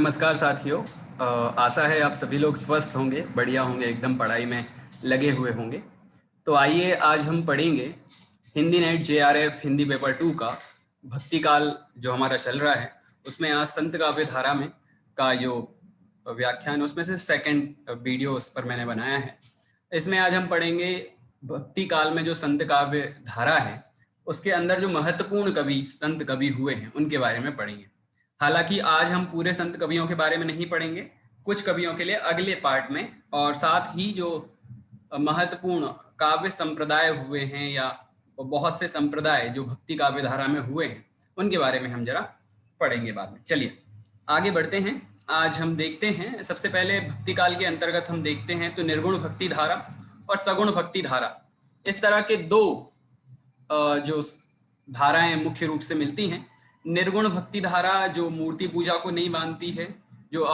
नमस्कार साथियों। आशा है आप सभी लोग स्वस्थ होंगे, बढ़िया होंगे, एकदम पढ़ाई में लगे हुए होंगे। तो आइए आज हम पढ़ेंगे Hindi net JRF Hindi paper 2 का भक्ति काल जो हमारा चल रहा है। उसमें आज संत काव्य धारा में का जो व्याख्यान उसमें से सेकंड वीडियो उस पर मैंने बनाया है। इसमें आज हम पढ़ेंगे भक्ति काल में जो संत काव्य धारा है उसके अंदर जो महत्वपूर्ण कवि संत कवि हुए हैं उनके बारे में पढ़ेंगे। हालांकि आज हम पूरे संत कवियों के बारे में नहीं पढ़ेंगे, कुछ कवियों के लिए अगले पार्ट में, और साथ ही जो महत्वपूर्ण काव्य संप्रदाय हुए हैं या बहुत से संप्रदाय जो भक्ति काव्य धारा में हुए हैं उनके बारे में हम जरा पढ़ेंगे बाद में। चलिए आगे बढ़ते हैं। आज हम देखते हैं सबसे पहले भक्ति काल के अंतर्गत हम देखते हैं तो निर्गुण भक्ति धारा और सगुण भक्ति धारा, इस तरह के दो जो धाराएं मुख्य रूप से मिलती हैं। निर्गुण भक्ति धारा जो मूर्ति पूजा को नहीं मानती है, जो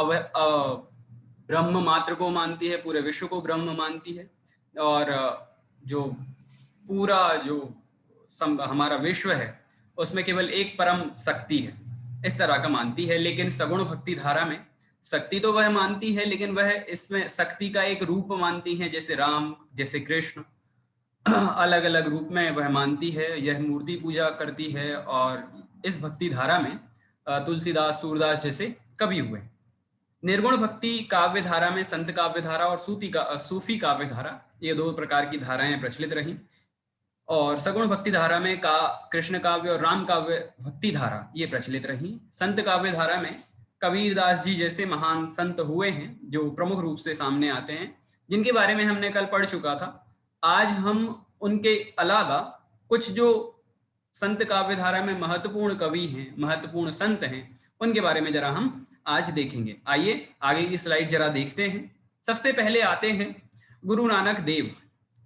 ब्रह्म मात्र को मानती है, पूरे विश्व को ब्रह्म मानती है, और जो पूरा जो हमारा विश्व है उसमें केवल एक परम शक्ति है, इस तरह का मानती है। लेकिन सगुण भक्ति धारा में शक्ति तो वह मानती है, लेकिन वह इसमें शक्ति का एक रूप मानती है, जैसे राम, जैसे कृष्ण, अलग अलग रूप में वह मानती है। यह मूर्ति पूजा करती है। और इस भक्ति धारा में तुलसीदास, सूरदास जैसे कवि हुए। निर्गुण भक्ति काव्य धारा में संत काव्य धारा और सूफी काव्य धारा, ये दो प्रकार की धाराएं प्रचलित रही। और सगुण भक्ति धारा में कृष्ण काव्य और राम काव्य भक्ति धारा ये प्रचलित रही। संत काव्य धारा में कबीरदास जी जैसे महान संत हुए हैं जो प्रमुख रूप से सामने आते हैं, जिनके बारे में हमने कल पढ़ चुका था। आज हम उनके अलावा कुछ जो संत काव्य धारा में महत्वपूर्ण कवि हैं, महत्वपूर्ण संत हैं, उनके बारे में जरा हम आज देखेंगे। आइए आगे की स्लाइड जरा देखते हैं। सबसे पहले आते हैं गुरु नानक देव।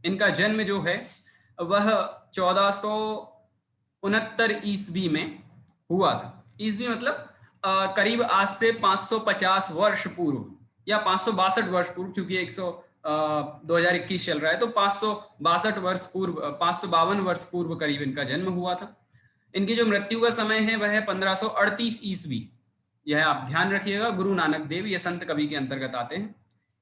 इनका जन्म जो है वह 1469 ईस्वी में हुआ था। ईस्वी मतलब करीब आज से 550 वर्ष पूर्व या 562 वर्ष पूर्व, क्योंकि 2021 चल रहा है, तो 562 वर्ष पूर्व, 552 वर्ष पूर्व करीब इनका जन्म हुआ था। इनकी जो मृत्यु का समय है वह है 1538 ईस्वी। यह आप ध्यान रखिएगा। गुरु नानक देव ये संत कवि के अंतर्गत आते हैं।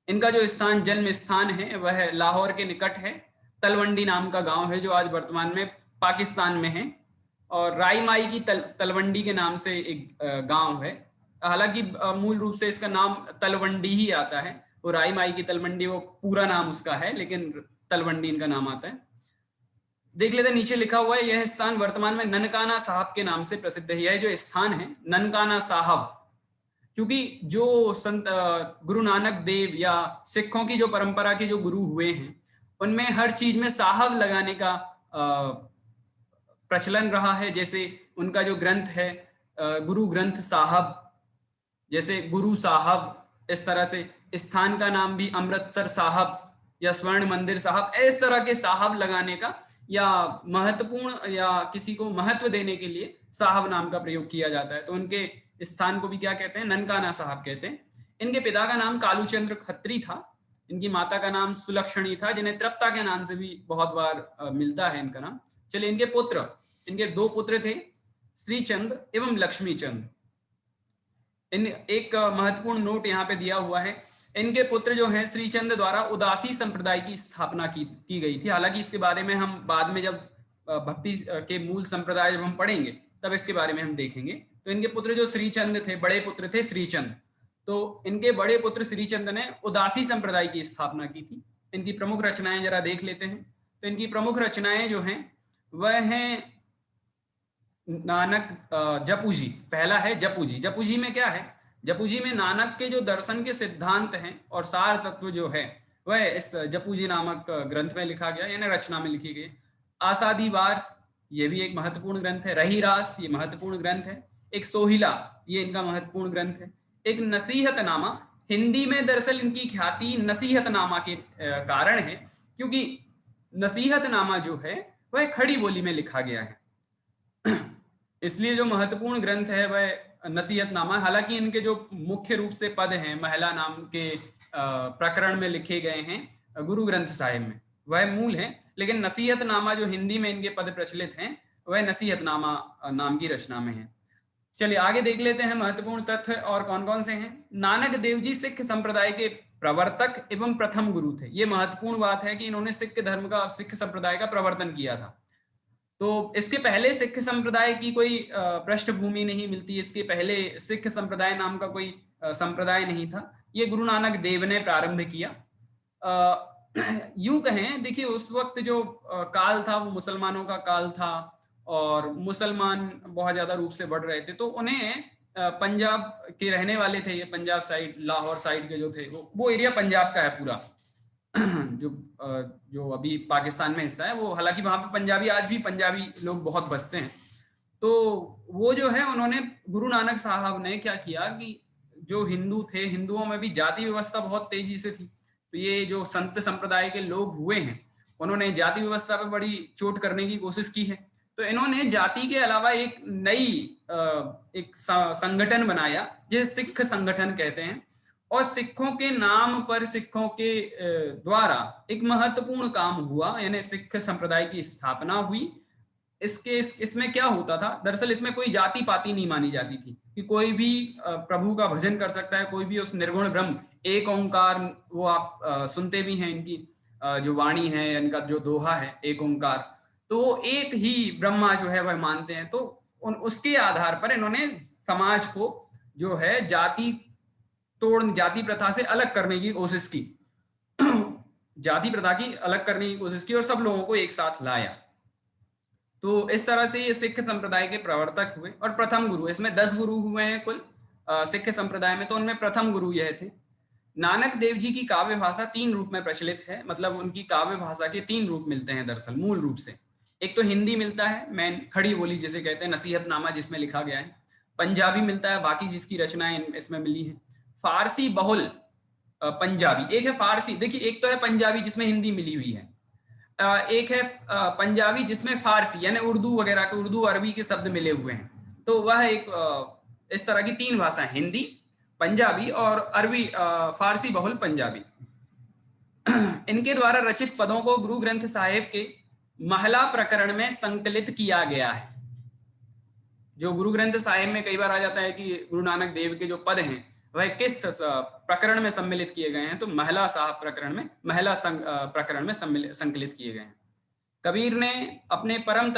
इनका जो स्थान, जन्म स्थान है, वह लाहौर के निकट है। तलवंडी नाम का गांव है जो आज वर्तमान में पाकिस्तान में है। और राई माई की तलवंडी के नाम से एक गांव है। हालांकि मूल रूप से इसका नाम तलवंडी ही आता है। वो राई माई की तलवंडी वो पूरा नाम उसका है, लेकिन तलवंडी इनका नाम आता है। देख लेते, नीचे लिखा हुआ है यह स्थान वर्तमान में ननकाना साहब के नाम से प्रसिद्ध है। यह जो स्थान है ननकाना साहब, क्योंकि जो संत गुरु नानक देव या सिखों की जो परंपरा के जो गुरु हुए हैं उनमें हर चीज में साहब लगाने का प्रचलन रहा है। जैसे उनका जो ग्रंथ है गुरु ग्रंथ साहब, जैसे गुरु साहब, इस तरह से स्थान का नाम भी अमृतसर साहब या स्वर्ण मंदिर साहब, इस तरह के साहब लगाने का या महत्वपूर्ण या किसी को महत्व देने के लिए साहब नाम का प्रयोग किया जाता है। तो उनके स्थान को भी क्या कहते हैं? ननकाना साहब कहते हैं। इनके पिता का नाम कालूचंद्र खत्री था। इनकी माता का नाम सुलक्षणी था, जिन्हें तृप्ता के नाम से भी बहुत बार मिलता है इनका नाम। चलिए, इनके पुत्र, इनके दो पुत्र थे, श्रीचंद्र एवं लक्ष्मीचंद। इन एक महत्वपूर्ण नोट यहाँ पे दिया हुआ है। इनके पुत्र जो हैं श्रीचंद्र द्वारा उदासी संप्रदाय की स्थापना की गई थी। हालांकि इसके बारे में हम बाद में जब भक्ति के मूल संप्रदाय जब हम पढ़ेंगे तब इसके बारे में हम देखेंगे। तो इनके पुत्र जो श्रीचंद्र थे, बड़े पुत्र थे श्रीचंद्र, तो इनके बड़े पुत्र श्रीचंद्र ने उदासी संप्रदाय की स्थापना की थी। इनकी प्रमुख रचनाएं जरा देख लेते हैं। तो इनकी प्रमुख रचनाएं जो हैं वह हैं नानक जपूजी। पहला है जपूजी। जपूजी में क्या है? जपूजी में नानक के जो दर्शन के सिद्धांत हैं और सार तत्व जो है वह इस जपूजी नामक ग्रंथ में लिखा गया, यानी रचना में लिखी गई। आसादी वार, ये भी एक महत्वपूर्ण ग्रंथ है। रही रास, ये महत्वपूर्ण ग्रंथ है। एक सोहिला, ये इनका महत्वपूर्ण ग्रंथ है। एक नसीहत नामा, हिंदी में दरअसल इनकी ख्याति नसीहत नामा के कारण है, क्योंकि नसीहत नामा जो है वह खड़ी बोली में लिखा गया है, इसलिए जो महत्वपूर्ण ग्रंथ है वह नसीहतनामा। हालांकि इनके जो मुख्य रूप से पद हैं महिला नाम के प्रकरण में लिखे गए हैं गुरु ग्रंथ साहिब में, वह मूल है। लेकिन नसीहतनामा जो हिंदी में इनके पद प्रचलित हैं वह नसीहतनामा नाम की रचना में है। चलिए आगे देख लेते हैं महत्वपूर्ण तथ्य और कौन कौन से हैं। नानक देव जी सिख संप्रदाय के प्रवर्तक एवं प्रथम गुरु थे। ये महत्वपूर्ण बात है कि इन्होंने सिख धर्म का, सिख संप्रदाय का प्रवर्तन किया था। तो इसके पहले सिख संप्रदाय की कोई पृष्ठभूमि नहीं मिलती, इसके पहले सिख संप्रदाय नाम का कोई संप्रदाय नहीं था। ये गुरु नानक देव ने प्रारंभ किया। यूं कहें, देखिए उस वक्त जो काल था वो मुसलमानों का काल था और मुसलमान बहुत ज्यादा रूप से बढ़ रहे थे, तो उन्हें पंजाब के रहने वाले थे, ये पंजाब साइड, लाहौर साइड के जो थे, वो एरिया पंजाब का है पूरा। जो जो अभी पाकिस्तान में हिस्सा है वो, हालांकि वहां पे पंजाबी, आज भी पंजाबी लोग बहुत बसते हैं। तो वो जो है, उन्होंने, गुरु नानक साहब ने क्या किया कि जो हिंदू थे, हिंदुओं में भी जाति व्यवस्था बहुत तेजी से थी, तो ये जो संत संप्रदाय के लोग हुए हैं, उन्होंने जाति व्यवस्था पे बड़ी चोट करने की कोशिश की है। तो इन्होंने जाति के अलावा एक नई एक संगठन बनाया, जिसे सिख संगठन कहते हैं, और सिखों के नाम पर, सिखों के द्वारा एक महत्वपूर्ण काम हुआ, यानी सिख संप्रदाय की स्थापना हुई। इसमें क्या होता था, दरअसल इसमें कोई जाति पाति नहीं मानी जाती थी कि कोई भी प्रभु का भजन कर सकता है, कोई भी उस निर्गुण ब्रह्म एक ओंकार, वो आप सुनते भी हैं, इनकी जो वाणी है, इनका जो दोहा है एक ओंकार, तो वो एक ही ब्रह्मा जो है वह मानते हैं। तो उसके आधार पर इन्होंने समाज को जो है जाति जाति प्रथा से अलग करने की कोशिश की, जाति प्रथा की अलग करने की कोशिश की और सब लोगों को एक साथ लाया। तो इस तरह से ये सिख संप्रदाय के प्रवर्तक हुए और प्रथम गुरु, इसमें 10 गुरु हुए हैं कुल सिख संप्रदाय में, तो उनमें प्रथम गुरु यह थे। नानक देव जी की काव्य भाषा 3 रूप में प्रचलित है, मतलब उनकी काव्य भाषा के 3 रूप मिलते हैं दरअसल मूल रूप से। एक तो हिंदी मिलता है, मेन खड़ी बोली जिसे कहते हैं, नसीहतनामा जिसमें लिखा गया है। पंजाबी मिलता है, बाकी जिसकी रचनाएं इसमें मिली है। फारसी बहुल पंजाबी, एक है फारसी, देखिए एक तो है पंजाबी जिसमें हिंदी मिली हुई है, एक है पंजाबी जिसमें फारसी यानी उर्दू वगैरह के, उर्दू अरबी के शब्द मिले हुए हैं। तो वह एक इस तरह की 3 भाषाएं, हिंदी, पंजाबी और अरबी, फारसी बहुल पंजाबी। इनके द्वारा रचित पदों को गुरु ग्रंथ साहिब के महला प्रकरण में संकलित किया गया है। जो गुरु ग्रंथ साहिब में कई बार आ जाता है कि गुरु नानक देव के जो पद हैं वह किस प्रकरण में सम्मिलित किए गए हैं, तो महला साहब प्रकरण में, महला प्रकरण में संकलित किए गए हैं। कबीर ने अपने परम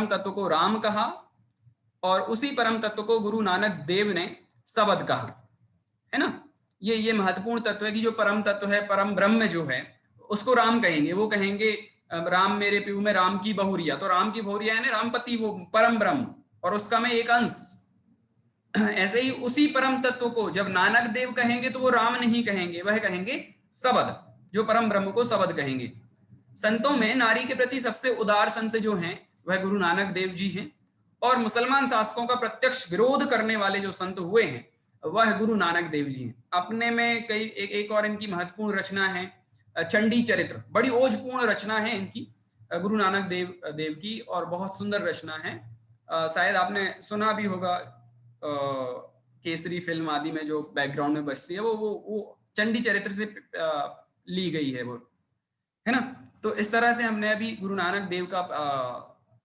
तत्व को राम कहा और उसी परम तत्व को गुरु नानक देव ने शब्द कहा, है ना। ये महत्वपूर्ण तत्व है कि जो परम तत्व है, परम ब्रह्म जो है, उसको राम कहेंगे। वो कहेंगे राम मेरे पीऊ में राम की बहुरिया, तो राम की बहुरिया यानी रामपति, वो परम ब्रह्म और उसका मैं एक अंश। ऐसे ही उसी परम तत्व को जब नानक देव कहेंगे तो वो राम नहीं कहेंगे, वह कहेंगे शब्द, जो परम ब्रह्म को शब्द कहेंगे। संतों में नारी के प्रति सबसे उदार संत जो हैं वह गुरु नानक देव जी हैं, और मुसलमान शासकों का प्रत्यक्ष विरोध करने वाले जो संत हुए हैं वह गुरु नानक देव जी हैं। अपने में कई एक और इनकी महत्वपूर्ण रचना है चंडी चरित्र, बड़ी ओजपूर्ण रचना है इनकी, गुरु नानक देव की, और बहुत सुंदर रचना है। शायद आपने सुना भी होगा, केसरी फिल्म आदि में जो बैकग्राउंड में बजती है वो चंडी चरित्र से ली गई है, वो, है ना। तो इस तरह से हमने अभी गुरु नानक देव का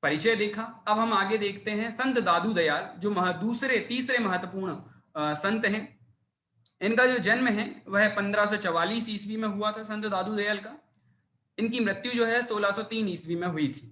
परिचय देखा। अब हम आगे देखते हैं संत दादू दयाल, जो तीसरे महत्वपूर्ण संत हैं। इनका जो जन्म है वह 1544 ईस्वी में हुआ था, संत दादू दयाल का। इनकी मृत्यु जो है 1603 ईस्वी में हुई थी।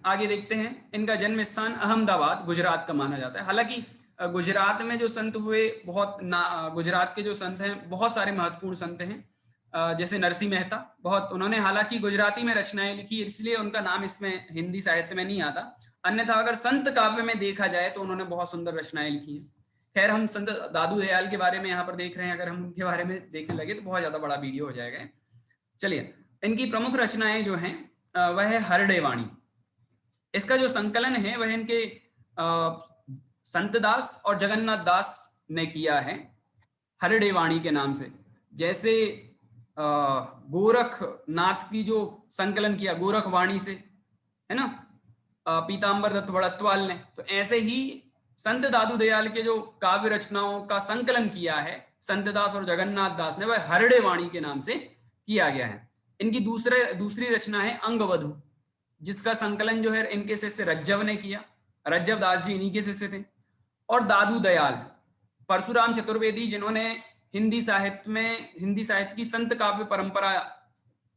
आगे देखते हैं, इनका जन्म स्थान अहमदाबाद गुजरात का माना जाता है। हालांकि गुजरात में जो संत हुए, गुजरात के जो संत हैं, बहुत सारे महत्वपूर्ण संत हैं, जैसे नरसिंह मेहता, बहुत, उन्होंने हालांकि गुजराती में रचनाएं लिखी, इसलिए उनका नाम इसमें हिंदी साहित्य में नहीं आता। अन्यथा अगर संत काव्य में देखा जाए तो उन्होंने बहुत सुंदर रचनाएं लिखी हैं। खैर, हम संत दादू दयाल के बारे में यहाँ पर देख रहे हैं, अगर हम उनके बारे में देखने लगे तो बहुत ज्यादा बड़ा वीडियो हो जाएगा। चलिए, इनकी प्रमुख रचनाएं जो हैं वह है हरडे वाणी। इसका जो संकलन है वह इनके संतदास और जगन्नाथ दास ने किया है, हरडे वाणी के नाम से। जैसे गोरखनाथ की जो संकलन किया गोरख वाणी से, है ना, पीताम्बर दत्त वड़त्वाल ने, तो ऐसे ही संत दादू दयाल के जो काव्य रचनाओं का संकलन किया है संतदास और जगन्नाथ दास ने, वह हरडे वाणी के नाम से किया गया है। इनकी दूसरी रचना है अंगवधु, जिसका संकलन जो है इनके शिष्य रज्जव ने किया। रज्जव दास जी इन्हीं के शिष्य थे। और दादू दयाल, परशुराम चतुर्वेदी, जिन्होंने हिंदी साहित्य की संत काव्य परंपरा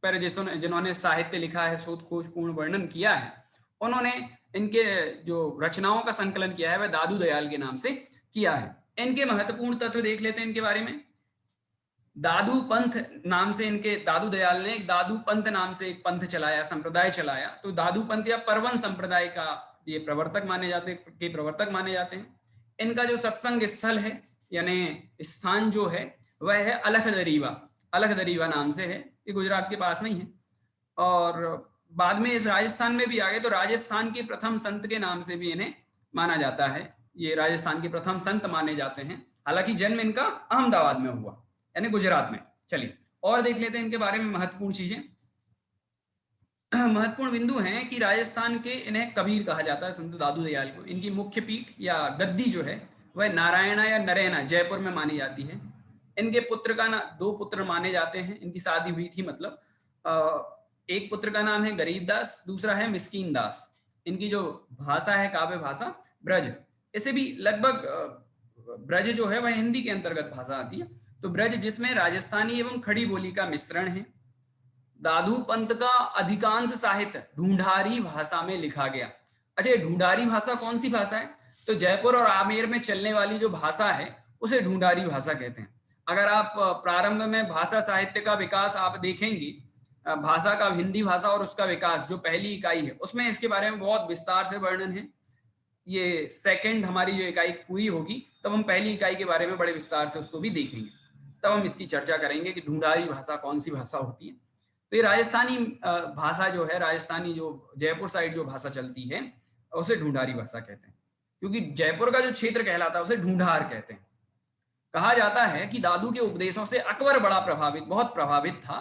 पर जिन्होंने साहित्य लिखा है, शोध खोजपूर्ण वर्णन किया है, उन्होंने इनके जो रचनाओं का संकलन किया है वह दादू दयाल के नाम से किया है। इनके महत्वपूर्ण तत्व देख लेते हैं इनके बारे में। दादू पंथ नाम से, इनके दादू दयाल ने एक दादू पंथ नाम से एक पंथ चलाया, संप्रदाय चलाया। तो दादू पंथ या परवन संप्रदाय का ये प्रवर्तक माने जाते हैं। इनका जो सत्संग स्थल है यानी स्थान जो है वह है अलख दरीवा नाम से है, ये गुजरात के पास में ही है। और बाद में इस राजस्थान में भी आ गए, तो राजस्थान के प्रथम संत के नाम से भी इन्हें माना जाता है। ये राजस्थान के प्रथम संत माने जाते हैं, हालांकि जन्म इनका अहमदाबाद में हुआ यानी गुजरात में। चलिए और देख लेते हैं इनके बारे में महत्वपूर्ण चीजें। महत्वपूर्ण बिंदु हैं कि राजस्थान के, इन्हें कबीर कहा जाता है संत दादू दयाल को। इनकी मुख्य पीठ या गद्दी जो है वह नारायणा या नरैना जयपुर में मानी जाती है। इनके पुत्र का दो पुत्र माने जाते हैं, इनकी शादी हुई थी, मतलब एक पुत्र का नाम है गरीब दास, दूसरा है मिस्कीन दास। इनकी जो भाषा है काव्य भाषा ब्रज, इसे भी लगभग ब्रज जो है वह हिंदी के अंतर्गत भाषा आती है। तो ब्रज जिसमें राजस्थानी एवं खड़ी बोली का मिश्रण है। दादू पंथ का अधिकांश साहित्य ढूंढारी भाषा में लिखा गया। अच्छा, ढूंढारी भाषा कौन सी भाषा है? तो जयपुर और आमेर में चलने वाली जो भाषा है उसे ढूंढारी भाषा कहते हैं। अगर आप प्रारंभ में भाषा साहित्य का विकास आप देखेंगे, भाषा का, हिंदी भाषा और उसका विकास जो पहली इकाई है उसमें इसके बारे में बहुत विस्तार से वर्णन है। ये सेकंड हमारी जो इकाई पूरी होगी तब हम पहली इकाई के बारे में बड़े विस्तार से उसको भी देखेंगे, तब हम इसकी चर्चा करेंगे कि ढूंढारी भाषा कौन सी भाषा होती है। तो ये राजस्थानी भाषा जो है, राजस्थानी जो जयपुर साइड जो भाषा चलती है उसे ढूंढारी भाषा कहते हैं, क्योंकि जयपुर का जो क्षेत्र कहलाता है उसे ढूंढार कहते हैं। कहा जाता है कि दादू के उपदेशों से अकबर बहुत प्रभावित था।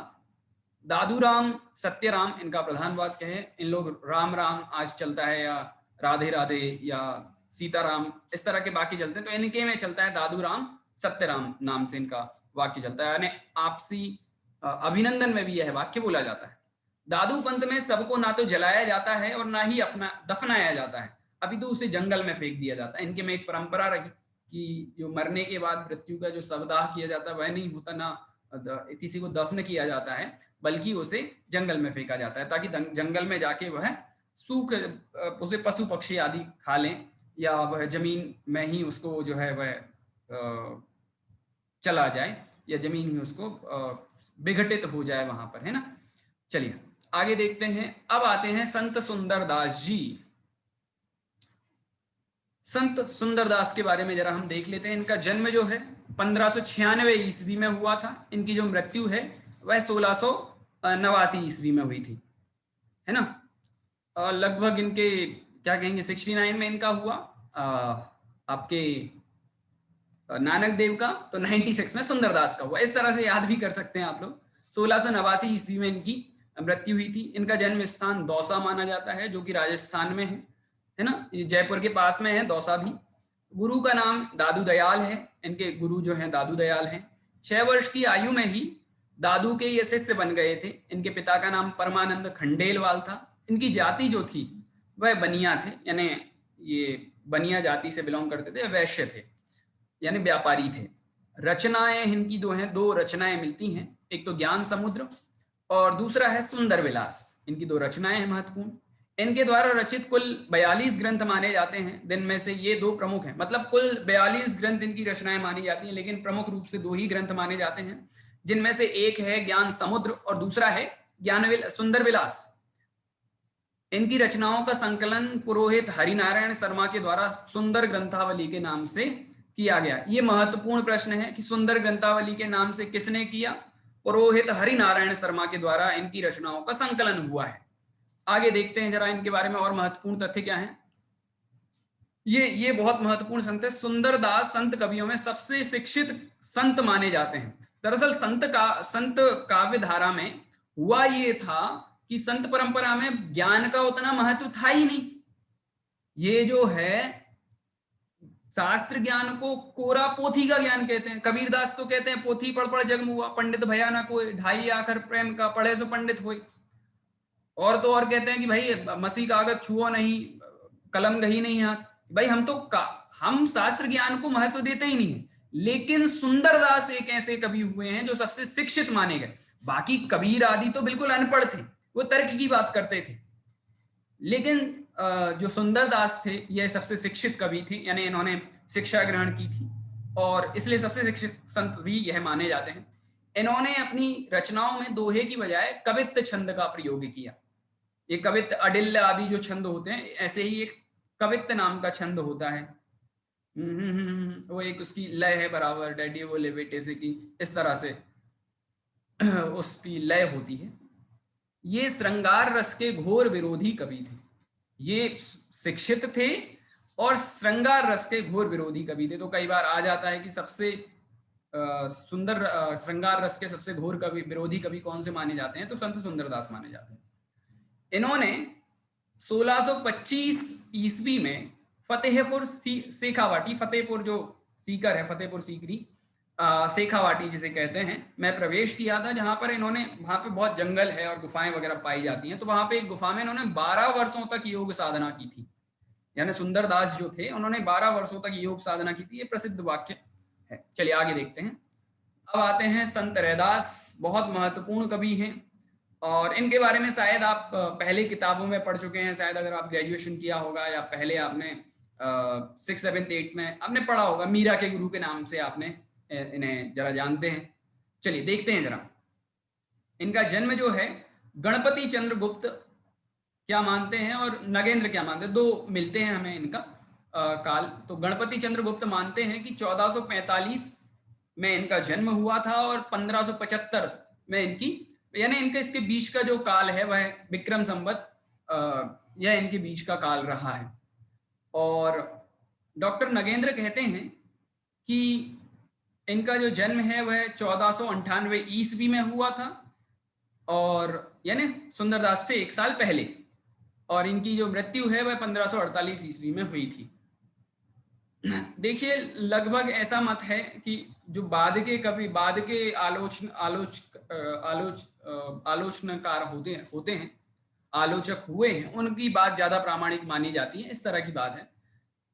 दादू राम सत्यराम इनका प्रधान वाक्य है। इन लोग राम राम आज चलता है या राधे राधे या सीताराम इस तरह के बाकी चलते हैं, तो इनके में चलता है दादू राम सत्यराम नाम से इनका वाक्य चलता है, यानी आपसी अभिनंदन में भी यह वाक्य बोला जाता है। दादू पंथ में सबको ना तो जलाया जाता है और ना ही दफनाया जाता है, अभी तो उसे जंगल में फेंक दिया जाता है। इनके में एक परंपरा रही कि जो मरने के बाद मृत्यु का जो शवदाह किया जाता है वह नहीं होता, ना किसी को दफन किया जाता है, बल्कि उसे जंगल में फेंका जाता है ताकि जंगल में जाके वह सूख, उसे पशु पक्षी आदि खा लें या वह जमीन में ही उसको जो है वह चला जाए या जमीन ही उसको विघटित हो जाए वहां पर, है ना। चलिए आगे देखते हैं। अब आते हैं संत सुंदरदास जी। संत सुंदरदास के बारे में जरा हम देख लेते हैं। इनका जन्म जो है 1596 ईस्वी में हुआ था। इनकी जो मृत्यु है वह 1689 ईस्वी में हुई थी, है ना। और लगभग इनके क्या कहेंगे 69 में इनका हुआ आपके नानक देव का, तो 96 में सुंदरदास का हुआ। इस तरह से याद भी कर सकते हैं आप लोग। 1689 ईस्वी में इनकी मृत्यु हुई थी। इनका जन्म स्थान दौसा माना जाता है जो कि राजस्थान में है ना, ये जयपुर के पास में है दौसा भी। गुरु का नाम दादू दयाल है, इनके गुरु जो हैं दादू दयाल हैं। 6 वर्ष की आयु में ही दादू के ये शिष्य बन गए थे। इनके पिता का नाम परमानंद खंडेलवाल था। इनकी जाति जो थी वह बनिया थे, यानी ये बनिया जाति से बिलोंग करते थे, वैश्य थे यानी व्यापारी थे। रचनाएं इनकी जो हैं, 2 रचनाएं मिलती हैं, एक तो ज्ञान समुद्र और दूसरा है सुंदर विलास। इनकी 2 रचनाएं हैं महत्वपूर्ण। इनके द्वारा रचित कुल 42 ग्रंथ माने जाते हैं, जिनमें में से ये 2 प्रमुख हैं। मतलब कुल 42 ग्रंथ इनकी रचनाएं मानी जाती हैं, लेकिन प्रमुख रूप से 2 ही ग्रंथ माने जाते हैं, जिनमें से एक है ज्ञान समुद्र और दूसरा है सुंदर विलास। इनकी रचनाओं का संकलन पुरोहित हरिनारायण शर्मा के द्वारा सुंदर ग्रंथावली के नाम से किया गया। ये महत्वपूर्ण प्रश्न है कि सुंदर ग्रंथावली के नाम से किसने किया? पुरोहित हरिनारायण शर्मा के द्वारा इनकी रचनाओं का संकलन हुआ है। आगे देखते हैं जरा इनके बारे में और महत्वपूर्ण तथ्य क्या है। ये बहुत महत्वपूर्ण संत है। सुंदरदास संत कवियों में सबसे शिक्षित संत माने जाते हैं। दरअसल संत काव्य धारा में हुआ ये था कि संत परंपरा में ज्ञान का उतना महत्व था ही नहीं। ये जो है शास्त्र ज्ञान को कोरा पोथी का ज्ञान कहते हैं। कबीरदास तो कहते हैं पोथी पढ़ पढ़ जग मुआ, पंडित भया ना कोई, ढाई आखर प्रेम का, पढ़े सो पंडित होई। और तो और कहते हैं कि भाई मसी कागज छुओ नहीं, कलमगही नहीं हाथ। भाई हम शास्त्र ज्ञान को महत्व देते ही नहीं है, लेकिन सुंदरदास एक ऐसे कवि हुए हैं जो सबसे शिक्षित माने गए। बाकी कबीर आदि तो बिल्कुल अनपढ़ थे, वो तर्क की बात करते थे, लेकिन जो सुंदरदास थे ये सबसे शिक्षित कवि थे, यानी इन्होंने शिक्षा ग्रहण की थी और इसलिए सबसे शिक्षित संत भी यह माने जाते हैं। इन्होंने अपनी रचनाओं में दोहे की बजाय कवित्त छंद का प्रयोग किया। ये कवित्त अडिल्य आदि जो छंद होते हैं, ऐसे ही एक कवित्त नाम का छंद होता है। वो एक उसकी लय है बराबर, डैडी वो ले बेटे से की, इस तरह से उसकी लय होती है। ये श्रृंगार रस के घोर विरोधी कवि थे। ये शिक्षित थे और श्रृंगार रस के घोर विरोधी कवि थे। तो कई बार आ जाता है कि सबसे सुंदर श्रृंगार रस के सबसे घोर कवि विरोधी कवि कौन से माने जाते हैं, तो संत सुंदरदास माने जाते हैं। इन्होंने 1625 ईस्वी में फतेहपुर शेखावाटी, फतेहपुर जो सीकर है, फतेहपुर सीकरी, शेखावाटी जिसे कहते हैं, मैं प्रवेश किया था, जहां पर इन्होंने, वहां पे बहुत जंगल है और गुफाएं वगैरह पाई जाती हैं। तो वहां पे एक गुफा में इन्होंने 12 वर्षों तक योग साधना की थी। यानी सुंदरदास जो थे उन्होंने 12 वर्षों तक योग साधना की थी। ये प्रसिद्ध वाक्य है। चलिए आगे देखते हैं। अब आते हैं संत रैदास, बहुत महत्वपूर्ण कवि हैं और इनके बारे में शायद आप पहले किताबों में पढ़ चुके हैं। शायद अगर आप ग्रेजुएशन किया होगा या पहले आपने 6, 7, 8 में आपने पढ़ा होगा, मीरा के गुरु के नाम से आपने इन्हें जरा जानते हैं। चलिए देखते हैं जरा। इनका जन्म जो है, गणपति चंद्रगुप्त क्या मानते हैं और नगेंद्र क्या मानते हैं, दो मिलते हैं हमें इनका काल। तो गणपति चंद्रगुप्त मानते हैं कि 1445 में इनका जन्म हुआ था और 1575 में इनकी, यानी इनके इसके बीच का जो काल है वह विक्रम संवत, यह इनके बीच का काल रहा है। और डॉक्टर नगेंद्र कहते हैं कि इनका जो जन्म है वह 1498 ईस्वी में हुआ था, और यानी सुंदरदास से 1 साल पहले, और इनकी जो मृत्यु है वह 1548 ईस्वी में हुई थी। देखिए लगभग ऐसा मत है कि जो बाद के कवि, बाद के आलोचनाकार होते हैं, आलोचक हुए हैं, उनकी बात ज्यादा प्रामाणिक मानी जाती है, इस तरह की बात है।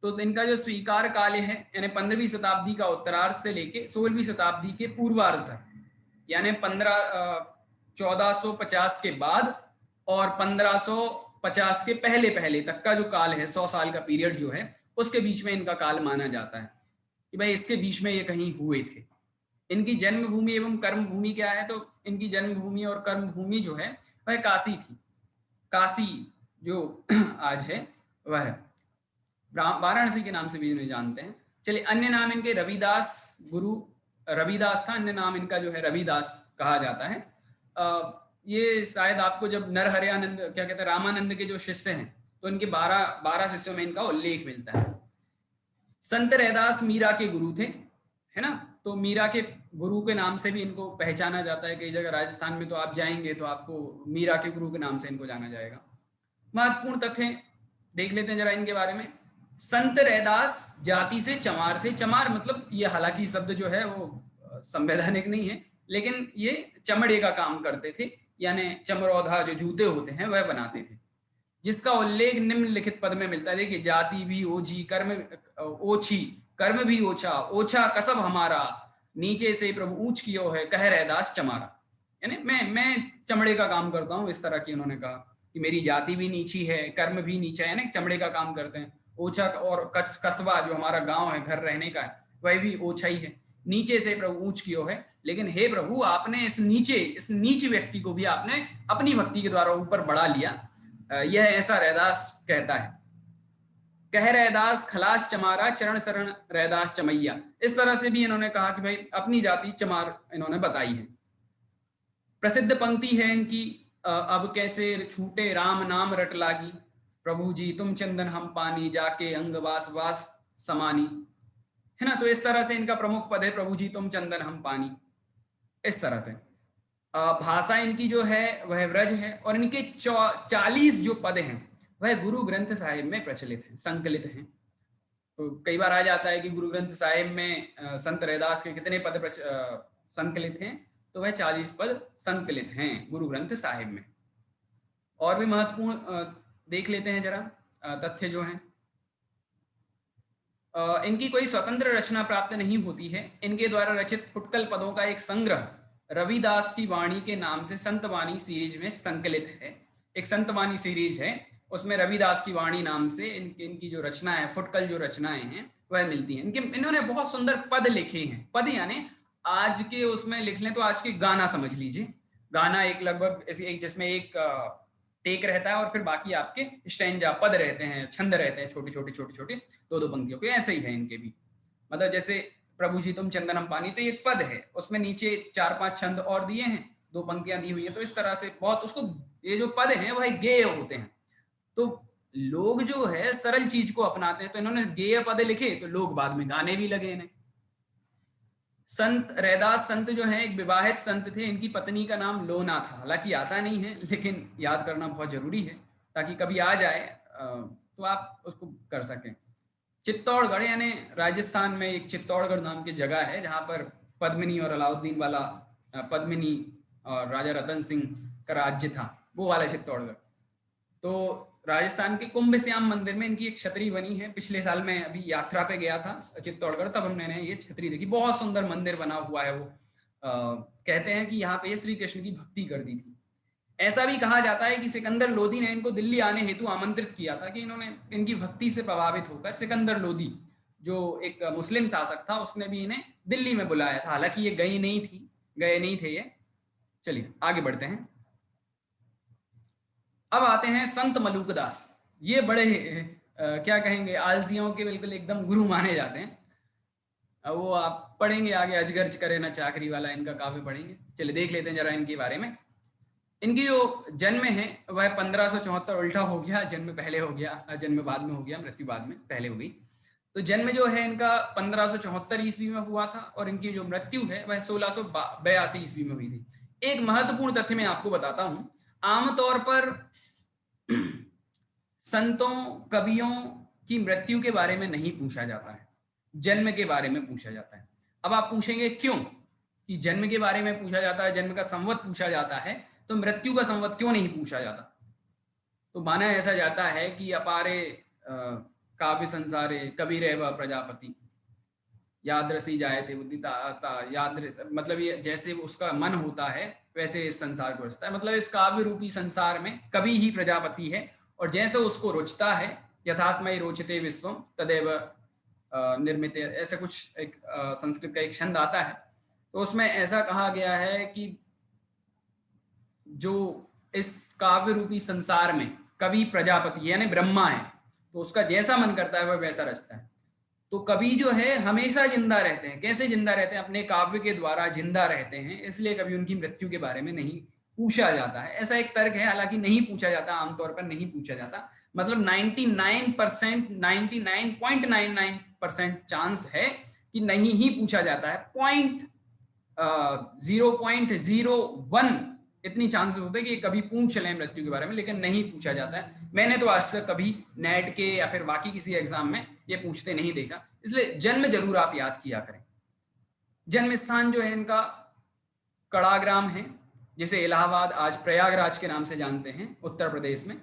तो इनका जो स्वीकार काल है, यानी 15वीं शताब्दी का उत्तरार्ध से लेके 16वीं शताब्दी के पूर्वार्ध तक, यानी 1450 के बाद और 1550 के पहले पहले तक का जो काल है, 100 साल का पीरियड जो है, उसके बीच में इनका काल माना जाता है कि भाई इसके बीच में ये कहीं हुए थे। इनकी जन्मभूमि एवं कर्मभूमि क्या है, तो इनकी जन्मभूमि और कर्मभूमि जो है वह काशी थी। काशी जो आज है वह वाराणसी के नाम से भी इन्हें जानते हैं। चलिए अन्य नाम इनके रविदास, गुरु रविदास था, अन्य नाम इनका जो है रविदास कहा जाता है। ये शायद आपको जब नरहरियानंद क्या कहते हैं, रामानंद के जो शिष्य हैं, तो इनके 12 शिष्यों में इनका उल्लेख मिलता है। संत रैदास मीरा के गुरु थे, है ना, तो मीरा के गुरु के नाम से भी इनको पहचाना जाता है। कई जगह राजस्थान में तो आप जाएंगे तो आपको मीरा के गुरु के नाम से इनको जाना जाएगा। महत्वपूर्ण तथ्य देख लेते हैं जरा इनके बारे में। संत रैदास जाति से चमार थे। चमार मतलब, ये हालांकि शब्द जो है वो संवैधानिक नहीं है, लेकिन ये चमड़े का काम करते थे, यानी चमरौधा जो जूते होते हैं वह बनाते थे, जिसका उल्लेख निम्नलिखित पद में मिलता है। देखिए, जाति भी ओछी, कर्म ओछी, कर्म भी ओछा, ओछा कसब हमारा, नीचे से प्रभु ऊंच कियो है, कह रैदास चमारा। यानी मैं चमड़े का काम करता हूँ, इस तरह की उन्होंने कहा कि मेरी जाति भी नीची है, कर्म भी नीचा है, यानी चमड़े का काम करते हैं। ओछा और कस्बा जो हमारा गांव है, घर रहने का है, वह भी ओछा ही है। नीचे से प्रभु ऊंच कियो है, लेकिन हे प्रभु आपने इस नीच व्यक्ति को भी आपने अपनी भक्ति के द्वारा ऊपर बढ़ा लिया। यह ऐसा रैदास कहता है। कह रैदास खलास चमारा, चरण शरण रैदास चमैया। इस तरह से भी इन्होंने कहा कि भाई अपनी जाति चमार इन्होंने बताई है। प्रसिद्ध पंक्ति है इनकी, अब कैसे छूटे राम नाम रट लागी, प्रभु जी तुम चंदन हम पानी, जाके अंग वास वास समानी, है ना। तो इस तरह से इनका प्रमुख पद है, प्रभु जी तुम चंदन हम पानी, इस तरह से। भाषा इनकी जो है वह व्रज है, और इनके 40 जो पद हैं वह गुरु ग्रंथ साहिब में प्रचलित हैं, संकलित हैं। तो कई बार आ जाता है कि गुरु ग्रंथ साहिब में संत रैदास के कितने पद संकलित हैं, तो वह 40 पद संकलित हैं गुरु ग्रंथ साहिब में। और भी महत्वपूर्ण देख लेते हैं जरा। तथ्य जो हैं, इनकी कोई स्वतंत्र रचना प्राप्त नहीं होती है। इनके द्वारा रचित फुटकल पदों का एक संग्रह रविदास की वाणी के नाम से संतवाणी सीरीज में संकलित है। एक संतवाणी सीरीज है, उसमें रविदास की वाणी नाम से इनकी जो रचना है, फुटकल जो रचनाएं हैं वह मिलती हैं। इन्होंने बहुत सुंदर पद लिखे हैं। पद यानी आज के उसमें लिख लें तो आज के गाना समझ लीजिए। गाना एक लगभग ऐसी एक जिसमें एक टेक रहता है और फिर बाकी आपके स्टैंजा पद रहते हैं, छंद रहते हैं, छोटे छोटे दो पंक्तियों के। ऐसे ही है इनके भी, मतलब जैसे प्रभु जी तुम चंदनम पानी, तो ये पद है, उसमें नीचे 4-5 छंद और दिए हैं, 2 पंक्तियां दी हुई है। तो इस तरह से बहुत उसको, ये जो पद हैं वह गेय होते हैं। तो लोग जो है सरल चीज को अपनाते हैं, तो इन्होंने गेय पद लिखे तो लोग बाद में गाने भी लगे इन्हें। संत रैदास संत जो है एक विवाहित संत थे। इनकी पत्नी का नाम लोना था। हालांकि आता नहीं है, लेकिन याद करना बहुत जरूरी है ताकि कभी आ जाए तो आप उसको कर सकें। चित्तौड़गढ़ यानी राजस्थान में एक चित्तौड़गढ़ नाम की जगह है जहां पर पद्मिनी और अलाउद्दीन वाला, पद्मिनी और राजा रतन सिंह का राज्य था, वो वाला चित्तौड़गढ़। तो राजस्थान के कुंभ श्याम मंदिर में इनकी एक छतरी बनी है। पिछले साल मैं अभी यात्रा पे गया था चित्तौड़गढ़, तब हमने ये छतरी देखी। बहुत सुंदर मंदिर बना हुआ है वो। कहते हैं कि यहाँ पे श्री कृष्ण की भक्ति कर दी थी। ऐसा भी कहा जाता है कि सिकंदर लोदी ने इनको दिल्ली आने हेतु आमंत्रित किया था, कि इन्होंने इनकी भक्ति से प्रभावित होकर सिकंदर लोदी जो एक मुस्लिम शासक था उसने भी इन्हें दिल्ली में बुलाया था। हालांकि ये गए नहीं थे ये। चलिए आगे बढ़ते हैं। अब आते हैं संत मलूकदास। ये बड़े क्या कहेंगे, आलसियों के बिल्कुल एकदम गुरु माने जाते हैं। वो आप पढ़ेंगे आगे, अजगर करे ना चाकरी वाला इनका काव्य पढ़ेंगे। चलिए देख लेते हैं जरा इनके बारे में। इनकी जो जन्म है वह 1574, उल्टा हो गया, जन्म पहले हो गया, जन्म बाद में हो गया, मृत्यु बाद में पहले हो गई। तो जन्म जो है इनका 1574 ईस्वी में हुआ था और इनकी जो मृत्यु है वह 1682 ईस्वी में हुई थी। एक महत्वपूर्ण तथ्य मैं आपको बताता हूं। आमतौर पर संतों कवियों की मृत्यु के बारे में नहीं पूछा जाता है, जन्म के बारे में पूछा जाता है। अब आप पूछेंगे क्यों कि जन्म के बारे में पूछा जाता है, जन्म का संवत पूछा जाता है, तो मृत्यु का संवत क्यों नहीं पूछा जाता? तो माना ऐसा जाता है कि अपारे काव्य संसारे कबीर एवं प्रजापति याद रसी जाए थे बुद्धिता याद, मतलब ये जैसे उसका मन होता है वैसे इस संसार को रचता है। मतलब इस काव्य रूपी संसार में कवि ही प्रजापति है और जैसे उसको रुचता है, यथास्मय रोचते विश्वम तदेव निर्मित, ऐसा कुछ एक संस्कृत का एक छंद आता है। तो उसमें ऐसा कहा गया है कि जो इस काव्य रूपी संसार में कवि प्रजापति यानी ब्रह्मा है, तो उसका जैसा मन करता है वह वैसा रचता है। तो कवि जो है हमेशा जिंदा रहते हैं। कैसे जिंदा रहते हैं? अपने काव्य के द्वारा जिंदा रहते हैं, इसलिए कभी उनकी मृत्यु के बारे में नहीं पूछा जाता है। ऐसा एक तर्क है, हालांकि नहीं पूछा जाता, आमतौर पर नहीं पूछा जाता। मतलब 99.99% चांस है कि नहीं ही पूछा जाता है। 0.01 इतनी चांसेस होते हैं कि कभी पूछ लें मृत्यु के बारे में, लेकिन नहीं पूछा जाता है। मैंने तो आज तक कभी नेट के या फिर बाकी किसी एग्जाम में ये पूछते नहीं देखा, इसलिए जन्म जरूर आप याद किया करें। जन्म स्थान जो है इनका कड़ाग्राम है, जिसे इलाहाबाद आज प्रयागराज के नाम से जानते हैं, उत्तर प्रदेश में।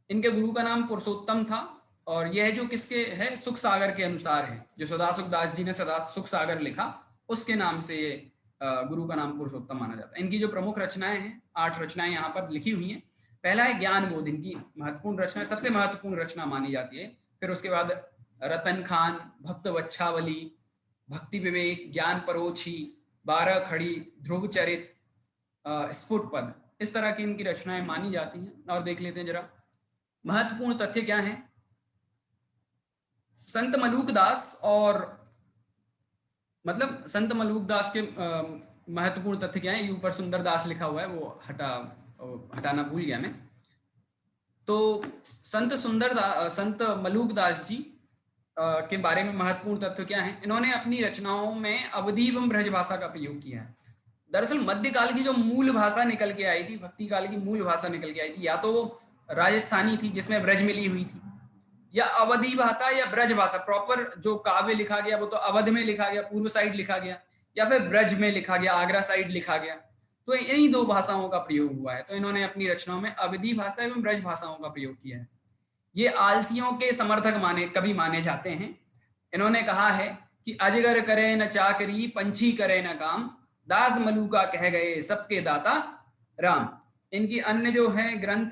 इनके गुरु का नाम पुरुषोत्तम था और यह जो किसके है, सुख सागर के अनुसार है। जो सदासुख दास जी ने सदा सुख सागर लिखा, उसके नाम से ये गुरु का नाम पुरुषोत्तम माना जाता है। इनकी जो प्रमुख रचनाएं हैं, 8 रचनाएं यहाँ पर लिखी हुई हैं। पहला है ज्ञान बोध, इनकी महत्वपूर्ण रचना, सबसे महत्वपूर्ण रचना मानी जाती है। फिर उसके बाद रतन खान, भक्त वच्छावली, भक्ति विवेक, ज्ञान परोछी, 12 खड़ी, ध्रुव चरित, स्फुट पद, इस तरह की इनकी रचनाएं मानी जाती हैं। और देख लेते हैं जरा महत्वपूर्ण तथ्य क्या है। संत मलूकदास और मतलब संत मलूकदास के महत्वपूर्ण तथ्य क्या है, ऊपर सुंदरदास लिखा हुआ है, वो हटाना भूल गया मैं। तो संत मलूकदास जी के बारे में महत्वपूर्ण तथ्य क्या है। इन्होंने अपनी रचनाओं में अवधी एवं ब्रज भाषा का प्रयोग किया है। दरअसल मध्यकाल की जो मूल भाषा निकल के आई थी, भक्ति काल की मूल भाषा निकल के आई थी, या तो वो राजस्थानी थी जिसमें ब्रज मिली हुई थी, या अवधी भाषा या ब्रज भाषा। प्रॉपर जो काव्य लिखा गया वो तो अवध में लिखा गया, पूर्व साइड लिखा गया, या फिर ब्रज में लिखा गया, आगरा साइड लिखा गया। तो इन्हीं 2 भाषाओं का प्रयोग हुआ है। तो इन्होंने अपनी रचनाओं में अवधी भाषा एवं ब्रज भाषाओं का प्रयोग किया है। ये आलसियों के समर्थक कभी माने जाते हैं। इन्होंने कहा है कि अजगर करे न चाकरी, पंछी करे न काम, दास मलूका कह गए सबके दाता राम। इनकी अन्य जो है ग्रंथ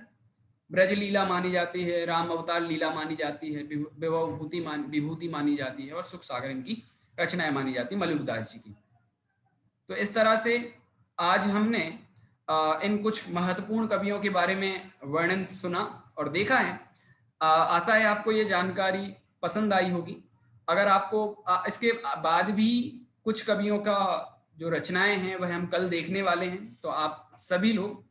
ब्रज लीला मानी जाती है, राम अवतार लीला मानी जाती है, विभूति मानी जाती है और सुख सागर इनकी रचनाएं मानी जाती है मलुकदास जी की। तो इस तरह से आज हमने इन कुछ महत्वपूर्ण कवियों के बारे में वर्णन सुना और देखा है। आशा है आपको ये जानकारी पसंद आई होगी। अगर आपको इसके बाद भी कुछ कवियों का जो रचनाएं हैं वह हम कल देखने वाले हैं, तो आप सभी लोग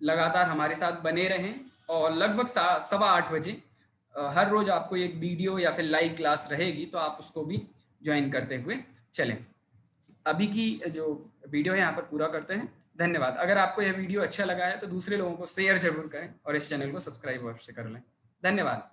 लगातार हमारे साथ बने रहें और लगभग 8:15 बजे हर रोज आपको एक वीडियो या फिर लाइव क्लास रहेगी, तो आप उसको भी ज्वाइन करते हुए चलें। अभी की जो वीडियो है यहाँ पर पूरा करते हैं। धन्यवाद। अगर आपको यह वीडियो अच्छा लगा है तो दूसरे लोगों को शेयर जरूर करें और इस चैनल को सब्सक्राइब अवश्य कर लें। धन्यवाद।